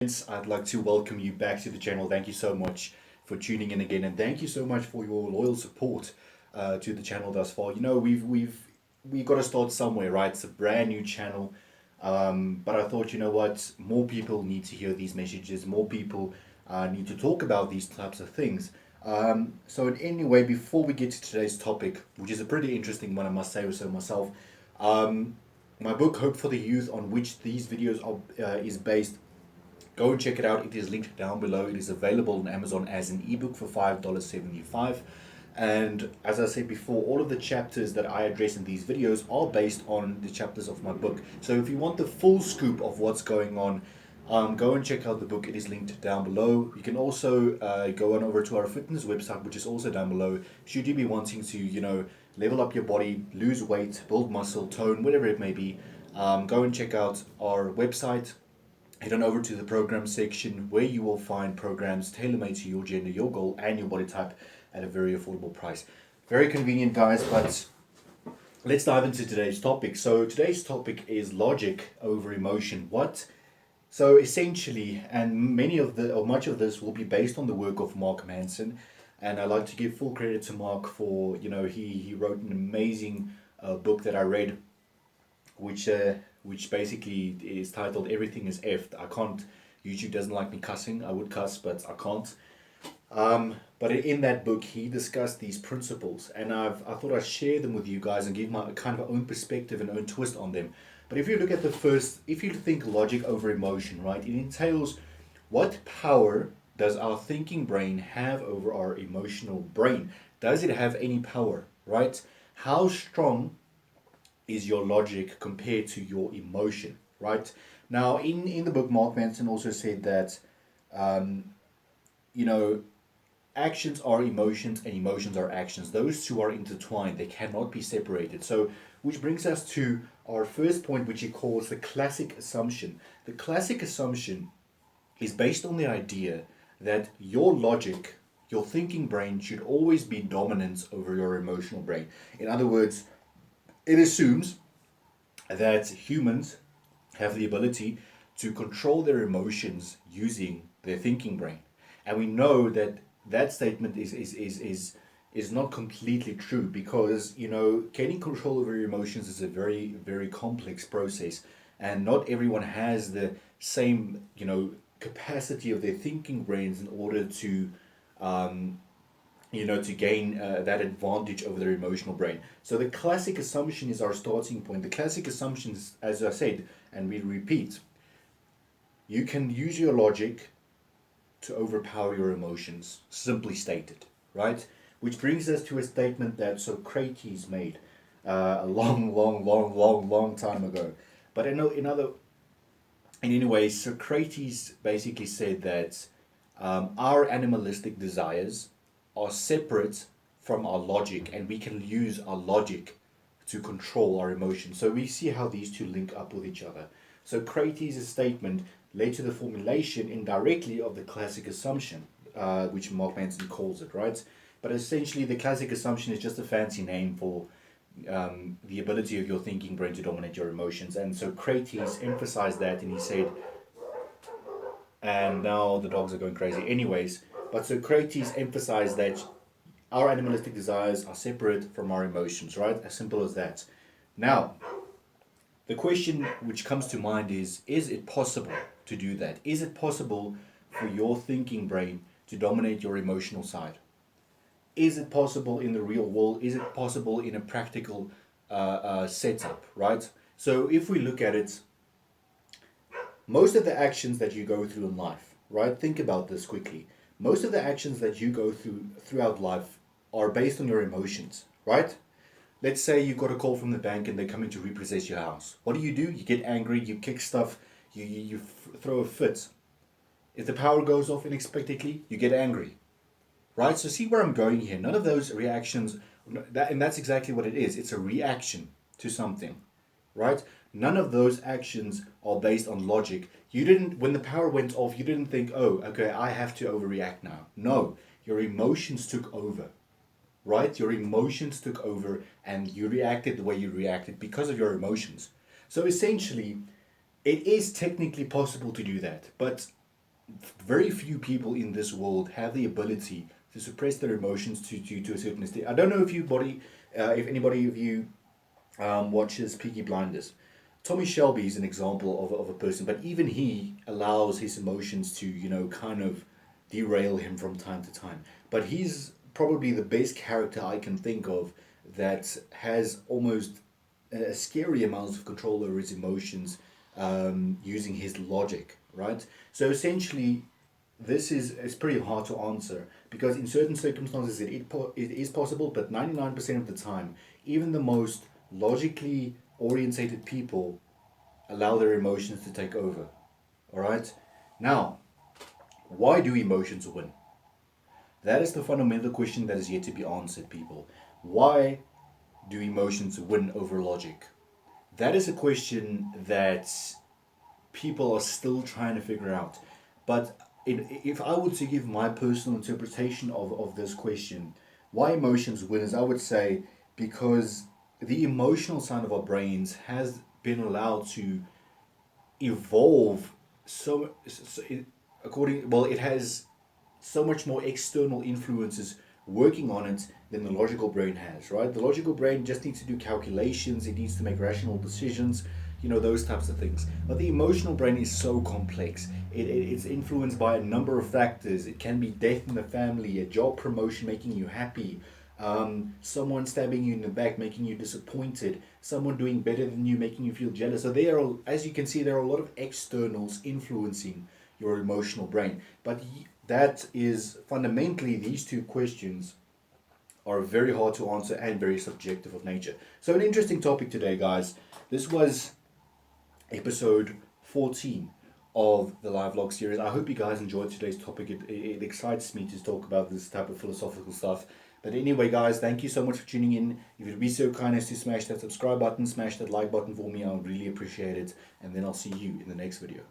I'd like to welcome you back to the channel. Thank you so much for tuning in again, and thank you so much for your loyal support to the channel thus far. You know, we've got to start somewhere, right? It's a brand new channel, but I thought, you know what, more people need to hear these messages. More people need to talk about these types of things. So, in any way, before we get to today's topic, which is a pretty interesting one, I must say so myself, um, my book "Hope for the Youth," on which these videos is based. Go and check it out. It is linked down below. It is available on Amazon as an ebook for $5.75. And as I said before, all of the chapters that I address in these videos are based on the chapters of my book. So if you want the full scoop of what's going on, go and check out the book. It is linked down below. You can also go on over to our fitness website, which is also down below. Should you be wanting to, level up your body, lose weight, build muscle, tone, whatever it may be, go and check out our website. Head on over to the program section where you will find programs tailor-made to your gender, your goal, and your body type at a very affordable price. Very convenient, guys, but let's dive into today's topic. So today's topic is logic over emotion. What? So essentially, and much of this will be based on the work of Mark Manson, and I like to give full credit to Mark for, he wrote an amazing book that I read, which basically is titled "Everything is Effed." I can't. YouTube doesn't like me cussing. I would cuss, but I can't. But in that book, he discussed these principles, and I thought I'd share them with you guys and give my kind of own perspective and own twist on them. But if you look at if you think logic over emotion, right, it entails what power does our thinking brain have over our emotional brain? Does it have any power, right? How strong is your logic compared to your emotion, right? Now, in the book, Mark Manson also said that, um, you know, actions are emotions and emotions are actions. Those two are intertwined, they cannot be separated. So, which brings us to our first point, which he calls the classic assumption. The classic assumption is based on the idea that your logic, your thinking brain, should always be dominant over your emotional brain. In other words, it assumes that humans have the ability to control their emotions using their thinking brain. And we know that that statement is not completely true because, gaining control over your emotions is a very, very complex process. And not everyone has the same, capacity of their thinking brains in order to to gain that advantage over their emotional brain. So the classic assumption is our starting point. The classic assumption is, as I said, and we repeat, you can use your logic to overpower your emotions, simply stated, right? Which brings us to a statement that Socrates made a long, long, long, long, long time ago. But in any way, Socrates basically said that our animalistic desires are separate from our logic, and we can use our logic to control our emotions. So we see how these two link up with each other. So Socrates' statement led to the formulation indirectly of the classic assumption, which Mark Manson calls it, right? But essentially, the classic assumption is just a fancy name for the ability of your thinking brain to dominate your emotions. And so Socrates emphasized that, and he said, and now the dogs are going crazy. Anyways, but Socrates emphasized that our animalistic desires are separate from our emotions, right? As simple as that. Now, the question which comes to mind is it possible to do that? Is it possible for your thinking brain to dominate your emotional side? Is it possible in the real world? Is it possible in a practical setup, right? So if we look at it, most of the actions that you go through in life, right? Think about this quickly. Most of the actions that you go through throughout life are based on your emotions, right? Let's say you got a call from the bank and they're coming to repossess your house. What do? You get angry, you kick stuff, you throw a fit. If the power goes off unexpectedly, you get angry, right? So see where I'm going here. None of those reactions, and that's exactly what it is. It's a reaction to something, right? None of those actions are based on logic. You didn't, when the power went off, you didn't think, oh, okay, I have to overreact now. No, your emotions took over, right? Your emotions took over and you reacted the way you reacted because of your emotions. So essentially, it is technically possible to do that, but very few people in this world have the ability to suppress their emotions to a certain extent. I don't know if anybody of you watches Peaky Blinders. Tommy Shelby is an example of a person, but even he allows his emotions to, kind of derail him from time to time. But he's probably the best character I can think of that has almost a scary amount of control over his emotions, using his logic, right? So essentially, this is pretty hard to answer because in certain circumstances it is possible, but 99% of the time, even the most logically orientated people allow their emotions to take over. All right? Now, why do emotions win? That is the fundamental question that is yet to be answered, people. Why do emotions win over logic? That is a question that people are still trying to figure out. But if I were to give my personal interpretation of this question, why emotions win, is I would say because the emotional side of our brains has been allowed to evolve according, well, it has so much more external influences working on it than the logical brain has, right? The logical brain just needs to do calculations, it needs to make rational decisions, those types of things. But the emotional brain is so complex. It's influenced by a number of factors. It can be death in the family, a job promotion making you happy, someone stabbing you in the back making you disappointed, someone doing better than you making you feel jealous. So there are, as you can see, there are a lot of externals influencing your emotional brain. But that is fundamentally, these two questions are very hard to answer and very subjective of nature. So an interesting topic today, guys. This was episode 14 of the live log series. I hope you guys enjoyed today's topic. It excites me to talk about this type of philosophical stuff. But anyway, guys, thank you so much for tuning in. If you'd be so kind as to smash that subscribe button, smash that like button for me, I would really appreciate it. And then I'll see you in the next video.